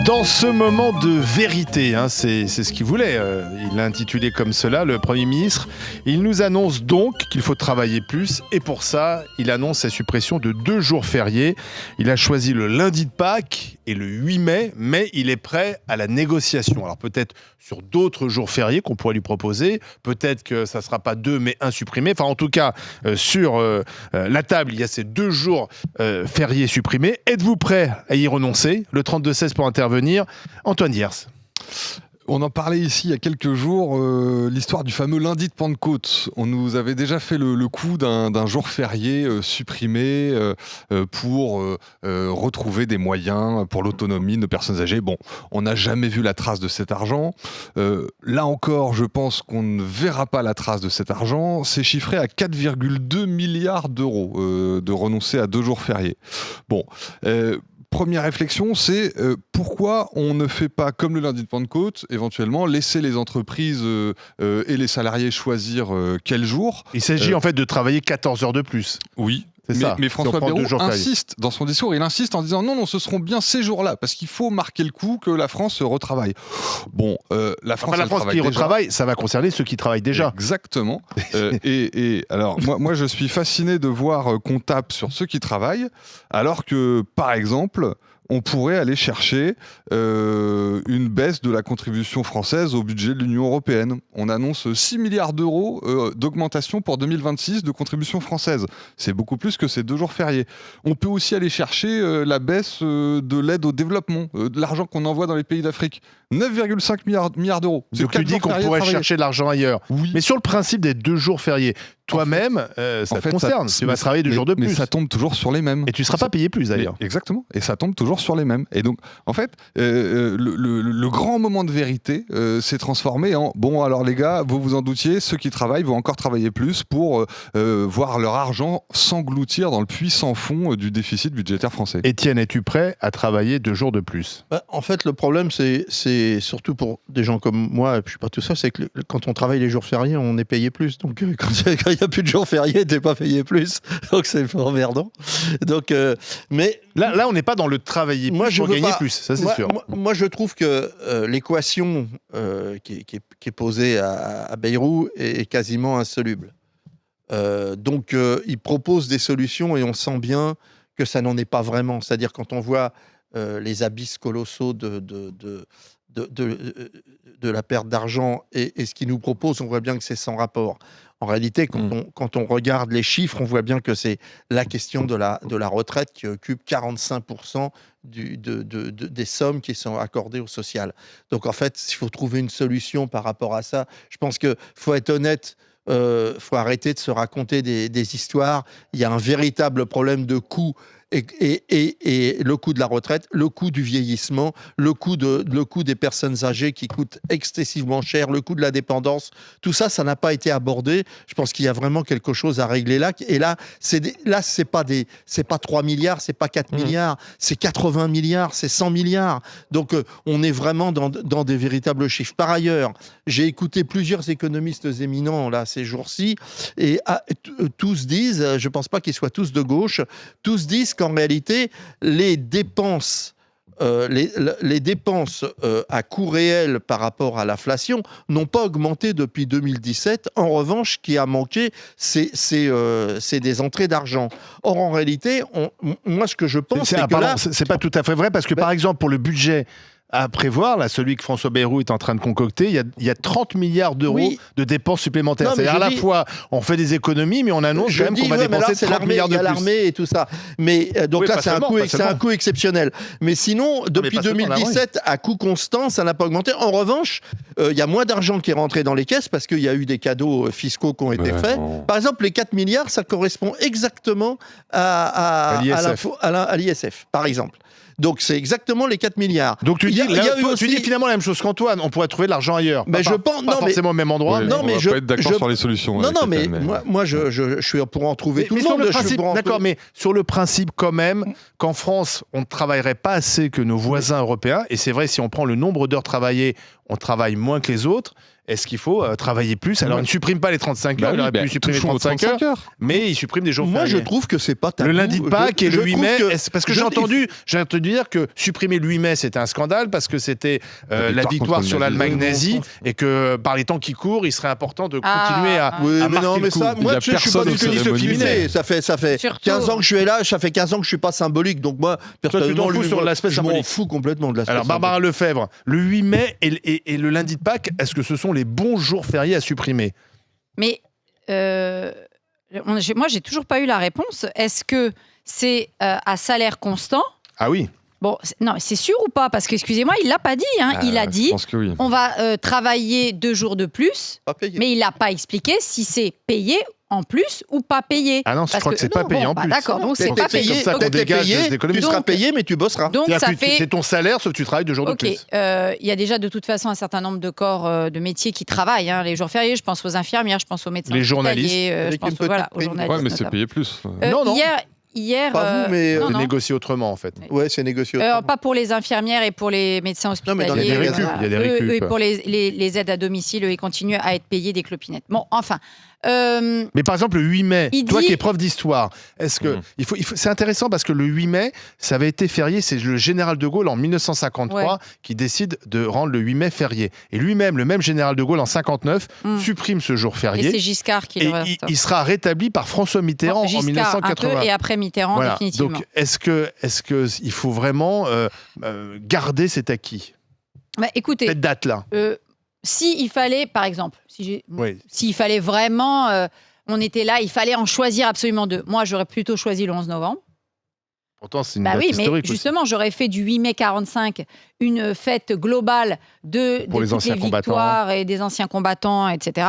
Dans ce moment de vérité, c'est ce qu'il voulait, il l'a intitulé comme cela, le Premier ministre. Il nous annonce donc qu'il faut travailler plus et pour ça, il annonce la suppression de 2 jours fériés. Il a choisi le lundi de Pâques et le 8 mai, mais il est prêt à la négociation. Alors peut-être sur d'autres jours fériés qu'on pourrait lui proposer, peut-être que ça ne sera pas 2 mais 1 supprimé. Enfin en tout cas, sur la table, il y a ces 2 jours fériés supprimés. Êtes-vous prêt à y renoncer ? Le 32-16 pour intervenir. Antoine Diers. On en parlait ici il y a quelques jours, l'histoire du fameux lundi de Pentecôte. On nous avait déjà fait le coup d'un jour férié supprimé pour retrouver des moyens pour l'autonomie de personnes âgées. Bon, on n'a jamais vu la trace de cet argent. Là encore, je pense qu'on ne verra pas la trace de cet argent. C'est chiffré à 4,2 milliards d'euros de renoncer à 2 jours fériés. Bon. Première réflexion, c'est pourquoi on ne fait pas comme le lundi de Pentecôte, éventuellement laisser les entreprises et les salariés choisir quel jour. Il s'agit en fait de travailler 14 heures de plus. Oui. Si Mais François Bayrou insiste dans son discours, il insiste en disant non, ce seront bien ces jours-là, parce qu'il faut marquer le coup que la France retravaille. Bon, la France qui retravaille, ça va concerner ceux qui travaillent déjà. Exactement. et alors, moi, je suis fasciné de voir qu'on tape sur ceux qui travaillent, alors que, par exemple, on pourrait aller chercher une baisse de la contribution française au budget de l'Union européenne. On annonce 6 milliards d'euros d'augmentation pour 2026 de contribution française. C'est beaucoup plus que ces 2 jours fériés. On peut aussi aller chercher la baisse de l'aide au développement, de l'argent qu'on envoie dans les pays d'Afrique. 9,5 milliards d'euros. Donc tu dis qu'on pourrait chercher de l'argent ailleurs. Oui. Mais sur le principe des 2 jours fériés, toi-même, ça te concerne. Tu vas travailler 2 jours de plus. Mais ça tombe toujours sur les mêmes. Et tu ne seras pas payé plus d'ailleurs. Exactement. Et ça tombe toujours sur les mêmes. Et donc, en fait, le grand moment de vérité s'est transformé en bon, alors les gars, vous vous en doutiez, ceux qui travaillent vont encore travailler plus pour voir leur argent s'engloutir dans le puissant fond du déficit budgétaire français. Étienne, es-tu prêt à travailler 2 jours de plus ? En fait, le problème, c'est surtout pour des gens comme moi, et puis je suis pas tout seul, c'est que quand on travaille les jours fériés, on est payé plus. Donc, quand il n'y a plus de jours fériés, t'es pas payé plus. Donc, c'est emmerdant. Donc, mais là, on n'est pas dans le travailler plus pour gagner plus, ça c'est sûr. Moi, je trouve que l'équation qui est posée à Bayrou est quasiment insoluble. Donc, il propose des solutions et on sent bien que ça n'en est pas vraiment. C'est-à-dire quand on voit les abysses colossaux de la perte d'argent et ce qu'il nous propose, on voit bien que c'est sans rapport. En réalité, quand on regarde les chiffres, on voit bien que c'est la question de la retraite qui occupe 45% des sommes qui sont accordées au social. Donc en fait, il faut trouver une solution par rapport à ça. Je pense qu'il faut être honnête. Faut arrêter de se raconter des histoires. Il y a un véritable problème de coût et le coût de la retraite, le coût du vieillissement, le coût des personnes âgées qui coûtent excessivement cher, le coût de la dépendance. Tout ça, ça n'a pas été abordé. Je pense qu'il y a vraiment quelque chose à régler là. Et là, c'est pas 3 milliards, c'est pas 4 milliards, c'est 80 milliards, c'est 100 milliards. Donc, on est vraiment dans des véritables chiffres. Par ailleurs, j'ai écouté plusieurs économistes éminents là ces jours-ci et tous disent, je pense pas qu'ils soient tous de gauche, tous disent qu'en réalité, les dépenses à coût réel par rapport à l'inflation n'ont pas augmenté depuis 2017. En revanche, ce qui a manqué, c'est des entrées d'argent. Or, en réalité, moi, ce que je pense, c'est que là... C'est pas tout à fait vrai, parce que par exemple, pour le budget à prévoir, là, celui que François Bayrou est en train de concocter, il y a 30 milliards d'euros de dépenses supplémentaires. C'est-à-dire à la fois, on fait des économies, mais on annonce quand même qu'on va dépenser 30 milliards de plus. Il y a l'armée et tout ça. Mais donc là, c'est un coût exceptionnel. Mais sinon, depuis 2017, à coût constant, ça n'a pas augmenté. En revanche, il y a moins d'argent qui est rentré dans les caisses parce qu'il y a eu des cadeaux fiscaux qui ont été faits. Par exemple, les 4 milliards, ça correspond exactement à l'ISF, par exemple. Donc, c'est exactement les 4 milliards. Donc, tu dis finalement la même chose qu'Antoine. On pourrait trouver de l'argent ailleurs. Mais pas forcément au même endroit. Oui, on va pas être d'accord sur les solutions. Moi, je suis pour en trouver tout le monde. D'accord, mais sur le principe quand même qu'en France, on ne travaillerait pas assez que nos voisins européens. Et c'est vrai, si on prend le nombre d'heures travaillées, on travaille moins que les autres. est-ce qu'il faut travailler plus? Alors, il ne supprime pas les 35 heures, il aurait pu supprimer 35 heures, mais il supprime des jours Moi, fériés. je trouve que c'est pas tabou. Le lundi de Pâques et le 8 mai, parce que j'ai entendu dire que supprimer le 8 mai, c'était un scandale, parce que c'était la victoire sur l'Allemagne nazie, et que par les temps qui courent, il serait important de continuer à marquer le coup. Moi, je suis pas du tout féminisé. Ça fait Surtout. 15 ans que je suis là, ça fait 15 ans que je suis pas symbolique, donc moi, personnellement, tu t'en fous sur l'aspect je m'en symbolique. fous complètement de l'aspect Alors, Barbara Lefebvre, le 8 mai et le lundi de Pâques, est-ce que ce sont les bons jours fériés à supprimer? Mais moi, j'ai toujours pas eu la réponse. Est-ce que c'est à salaire constant? Ah oui. Bon, non, c'est sûr ou pas? Parce que, excusez-moi, il l'a pas dit. Hein. Il a dit, Je pense que oui. on va travailler 2 jours de plus, Pas payé. mais il n'a pas expliqué si c'est payé en plus ou pas payé. Ah non, je crois que c'est pas payé en plus. D'accord, donc c'est T'es pas payé. payé, comme ça qu'on t'es dégage payé, des économies. tu seras Donc- payé, mais tu bosseras. Donc ça C'est-à-dire que fait... c'est ton salaire, sauf que tu travailles 2 jours de Ok, plus. il y a déjà de toute façon un certain nombre de corps, de métiers qui travaillent. Hein, les jours fériés, je pense aux infirmières, je pense aux médecins. Les journalistes. hospitaliers, je Avec pense une aux, petite voilà, aux prime. journalistes. Ouais, mais c'est notamment. payé plus. Non. Hier, Pas vous, mais, non, C'est non. négocié autrement, en fait. Ouais, c'est négocié. autrement. Pas pour les infirmières et pour les médecins Non, mais hospitaliers. dans les récup, il y a des récup. Eux, et pour les aides à domicile, eux, ils continuent à être payés des clopinettes. Bon, enfin. Mais par exemple, le 8 mai, Il toi dit- qui es prof d'histoire, est-ce que c'est intéressant parce que le 8 mai, ça avait été férié, c'est le général de Gaulle en 1953 qui décide de rendre le 8 mai férié. Et lui-même, le même général de Gaulle en 59, supprime ce jour Et férié. c'est Giscard qui Et le reste. il sera rétabli par François Mitterrand en Giscard, 1980. un peu, et après Mitterrand, Voilà. définitivement. Donc, est-ce que il faut vraiment garder cet acquis, Bah, écoutez, cette date-là? s'il fallait, par exemple, Oui. s'il fallait vraiment, on était là, il fallait en choisir absolument 2. Moi, j'aurais plutôt choisi le 11 novembre. Pourtant, c'est une Bah date oui, mais historique aussi. justement, j'aurais fait du 8 mai 45 une fête globale de Pour les toutes anciens combattants. victoires et des anciens combattants, etc.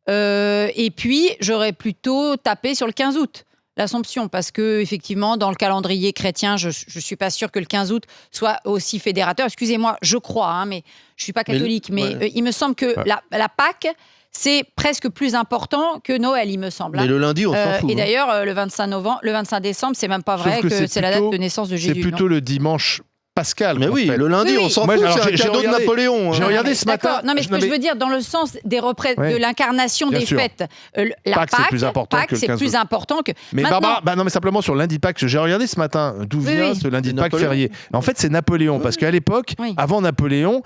Et puis, j'aurais plutôt tapé sur le 15 août. L'Assomption, parce que effectivement, dans le calendrier chrétien, je suis pas sûre que le 15 août soit aussi fédérateur. Excusez-moi, je crois, hein, mais je suis pas catholique, mais il me semble que la Pâque, c'est presque plus important que Noël, il me semble. Mais Hein. le lundi, on s'en fout. Et d'ailleurs, le 25 décembre, c'est même pas Sauf vrai que que c'est la date plutôt- de naissance de C'est Jésus. plutôt le dimanche pascal. Mais en oui, fait. le lundi, Oui, oui. on s'en Moi, fout, alors, c'est un j'ai cadeau de regardé- Napoléon. j'ai hein. regardé ce matin. D'accord. Non, mais ce que je veux dire, dans le sens Ouais. de l'incarnation Bien des sûr. fêtes, la Pâques, c'est Pâques, plus important que le c'est 15 plus août. important que. Mais Maintenant- Barbara, non, mais simplement sur lundi de Pâques, j'ai regardé ce matin d'où Oui, vient oui. ce lundi de C'est Pâques Napoléon. férié. En fait, c'est Napoléon, parce qu'à l'époque, Oui. avant Napoléon,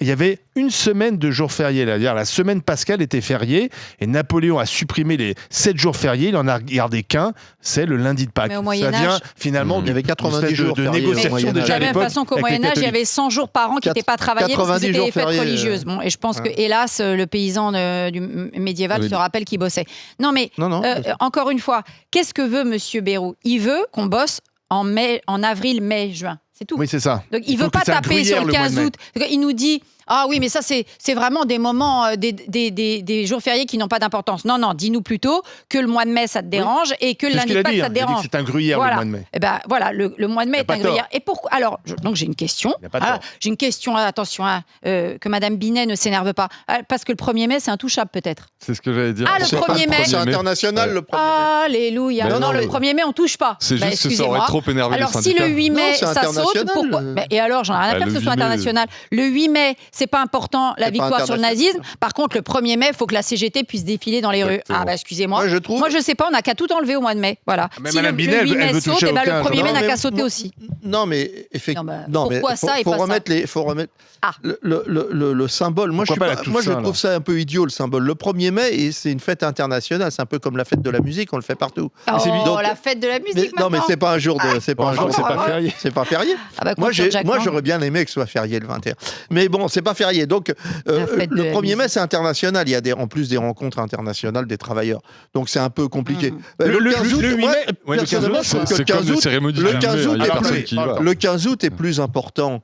il y avait une semaine de jours fériés. C'est-à-dire la semaine pascale était fériée, et Napoléon a supprimé les 7 jours fériés. Il en a gardé qu'un, c'est le lundi de Pâques. Mais au Ça Moyen-Âge- vient finalement Il y avait 90 jours de fériés au négociation Moyen-Âge. déjà De à la même l'époque. façon qu'au avec les Moyen-Âge, il y catholiques. avait 100 jours par an qui n'étaient pas travaillés parce que 90 c'était jours les fêtes fériés, religieuses. Bon, et je pense que, hélas, le paysan du médiéval Oui. se rappelle qu'il bossait. Non, mais Non. encore une fois, qu'est-ce que veut Monsieur Bayrou? Il veut qu'on bosse en avril, mai, juin. C'est tout. Oui, c'est ça. Donc, il faut veut pas que ça taper sur gruyère le mois de 15 mai. août. Il nous dit ah oui, mais ça, c'est vraiment des moments, des jours fériés qui n'ont pas d'importance. Non, dis-nous plutôt que le mois de mai, ça te dérange et que le C'est ce lundi qu'il de a Pâques, dit. ça Il te a dit que dérange. c'est un gruyère Voilà. le mois de mai. Eh ben voilà, le mois de mai Il a est pas un gruyère. tort. Et pourquoi? Alors, donc j'ai une question. Il a pas tort. J'ai une question, attention, que Madame Binet ne s'énerve pas. Parce que le 1er mai, c'est intouchable peut-être. C'est ce que j'allais dire. Ah, le C'est 1er mai. C'est international, le 1er mai. Alléluia. Mais Non, non, le mais- 1er mai, on touche pas. C'est Bah, juste que ça excusez-moi. aurait trop énervé Alors, les si syndicats. le 8 mai, Non, c'est ça saute, international. pourquoi Et alors, j'en ai rien à Bah, faire que le ce soit 8 mai, international. Le 8 mai, c'est pas important, la C'est pas victoire sur le international. nazisme. Par contre, le 1er mai, il faut que la CGT puisse défiler dans les rues. Exactement. Ah, bah, excusez-moi. Moi, je trouve. Moi, je sais pas, on n'a qu'à tout enlever au mois de mai. Voilà. Mais Si Madame le Binet, 8 elle mai veut saute, toucher eh ben, aucun le 1er mai Non, n'a mais qu'à sauter moi- aussi. Non, mais effectivement. Non, bah, pourquoi ça et pas ça faut remettre Ah. le symbole. Moi, Pourquoi pas la je Toussaint, trouve ça un peu idiot, le symbole. Le 1er mai, et c'est une fête internationale. C'est un peu comme la fête de la musique, on le fait partout. Oh, Donc- la fête de la musique Mais, non, mais maintenant. c'est pas un jour de. C'est pas Bon, un jour. c'est pas férié. C'est pas férié. Ah bah, Moi, compte sur Jack Lang. j'aurais bien aimé que ce soit férié le 21. Mais bon, c'est pas férié. Donc, fête de le la 1er mai, musique. c'est international. Il y a en plus des rencontres internationales des travailleurs. Donc, c'est un peu compliqué. Le 15 août, 8 moi, mai, ouais, le 15 personnellement, août, je trouve que C'est le comme 15 les août, cérémonies le du 15 mai, août il y a est personne plus- qui y va. le 15 août est plus important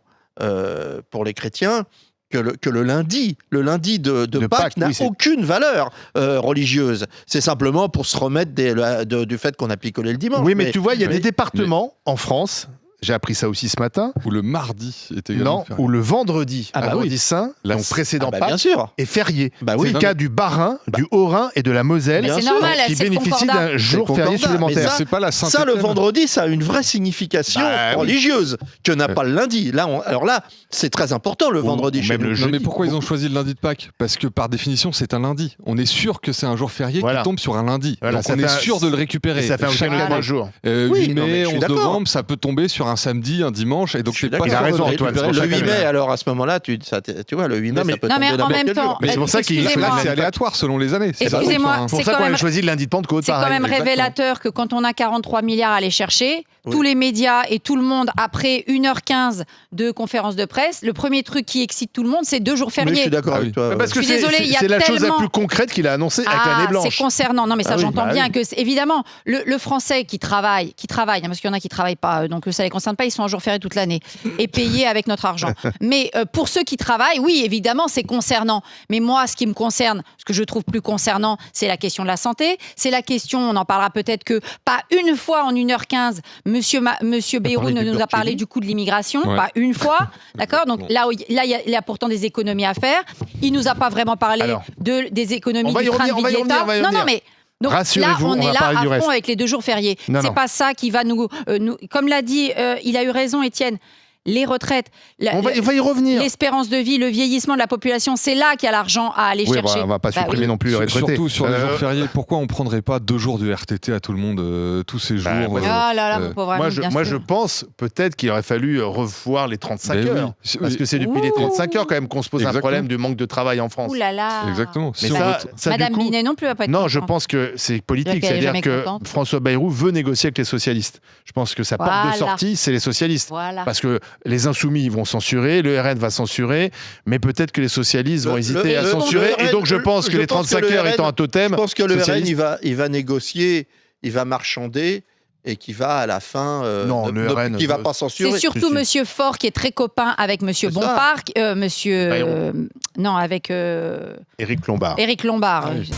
pour les chrétiens que le lundi. Le lundi de De Pâques Pâques, n'a oui, c'est- aucune valeur religieuse. C'est simplement pour se remettre du fait qu'on a picolé le dimanche. Oui, mais tu vois, il y a Oui, des départements en France. J'ai appris ça aussi ce matin. Ou le mardi est également Non, férié. ou le vendredi. Ah bah vendredi oui. saint, La- donc précédent Bien Pâques, sûr. est férié. Bah C'est oui. le cas du Bas-Rhin, du Haut-Rhin et de la Moselle, Bien c'est sûr. normal, qui c'est le bénéficient concordat. d'un jour C'est férié concordat, supplémentaire. mais C'est pas la Ça, le Saint-Étienne. vendredi, ça a une vraie signification Bah oui. religieuse que n'a pas le lundi. Là, alors là, c'est très important le Ou- vendredi ou chez même nous. le Non, jeudi. mais pourquoi ils ont choisi le lundi de Pâques? Parce que par définition, c'est un lundi. On est sûr que c'est un jour férié Voilà. qui tombe sur un lundi. Voilà, Donc ça on fait est un- sûr de le Et récupérer. ça fait un Chaque week-end de année. 3 jours. Oui, 8 non, mais mai, je suis 11 d'accord. novembre, ça peut tomber sur un samedi, un dimanche, et donc Je suis t'es pas d'accord. Il a sûr de raison, le Antoine, récupérer c'est Le pour ça 8 que- mai, alors à ce moment-là, tu vois, le 8 mai, Non, mais- ça peut Non, mais tomber en n'importe même quel temps, jour. Mais c'est pour ça qu'il- excusez-moi. Là, c'est aléatoire selon les années. C'est Excusez-moi, pas- C'est pour c'est ça quand qu'on a même- choisi le lundi de Pentecôte, C'est quand pareil. même révélateur que quand on a 43 milliards à aller chercher, Oui. tous les médias et tout le monde, après 1h15 de conférence de presse, le premier truc qui excite tout le monde, c'est 2 jours Mais je fériés. suis d'accord Ah avec oui. toi. Parce que Je suis c'est désolée, il y a c'est la chose la tellement- plus concrète qu'il a annoncée avec l'année Ah, blanche. c'est concernant. Non, mais ça, Ah oui, j'entends bah bien oui. que, évidemment, le Français qui travaille, hein, parce qu'il y en a qui travaillent pas, donc ça les concerne pas, ils sont en jour férié toute l'année et payés avec notre argent. Mais pour ceux qui travaillent, oui, évidemment, c'est concernant. Mais moi, ce qui me concerne, ce que je trouve plus concernant, c'est la question de la santé. C'est la question, on en parlera peut-être que pas une fois en 1h15, Monsieur Bayrou parlé ne du nous a parlé Burkini. du coût de l'immigration, Ouais. pas une fois, d'accord. Donc Exactement. là, il y a pourtant des économies à faire. Il nous a pas vraiment parlé Alors, des économies on va y du train revenir, de on va y vie de l'État. revenir, on va y Non, non, revenir. mais donc là, Rassurez-vous, on on est va là parler à du fond reste. avec les 2 jours fériés. Non, C'est non. pas ça qui va nous, comme l'a dit, il a eu raison, Étienne. Les retraites, On va y revenir. l'espérance de vie, le vieillissement de la population, c'est là qu'il y a l'argent à aller Oui, chercher. on va pas Bah supprimer oui. non plus les retraités. Surtout sur les Euh, jours fériés. Pourquoi on prendrait pas 2 jours de RTT à tout le monde tous ces jours Bah, moi, Ah là là, mon pauvre ami, Moi, bien je sûr. pense peut-être qu'il aurait fallu revoir les 35 Ben oui. heures. Parce que c'est depuis les 35 heures quand même qu'on se pose un Exactement. problème du manque de travail en France. Ouh là là. Exactement. Mais Si on ça, veut- ça, du Madame coup, Binet non plus va pas être non, je contente. pense que c'est politique. C'est-à-dire qu'elle est C'est-à-dire jamais que contente. François Bayrou veut négocier avec les socialistes. Je pense que sa porte de Voilà. sortie, c'est les socialistes. Voilà. Parce que les Insoumis vont censurer, le RN va censurer, mais peut-être que les socialistes vont hésiter à censurer. le Et donc je RN, pense que je les pense que 35 le heures RN étant un totem, Je pense que le RN, socialiste. il va négocier, il va marchander et qui va à la fin. Non, le RN, qui va pas censurer. C'est surtout Si. Monsieur Faure qui est très copain avec Monsieur C'est ça. Bompard, Monsieur Bayrou. non avec Éric Lombard. Éric Lombard. Ah oui.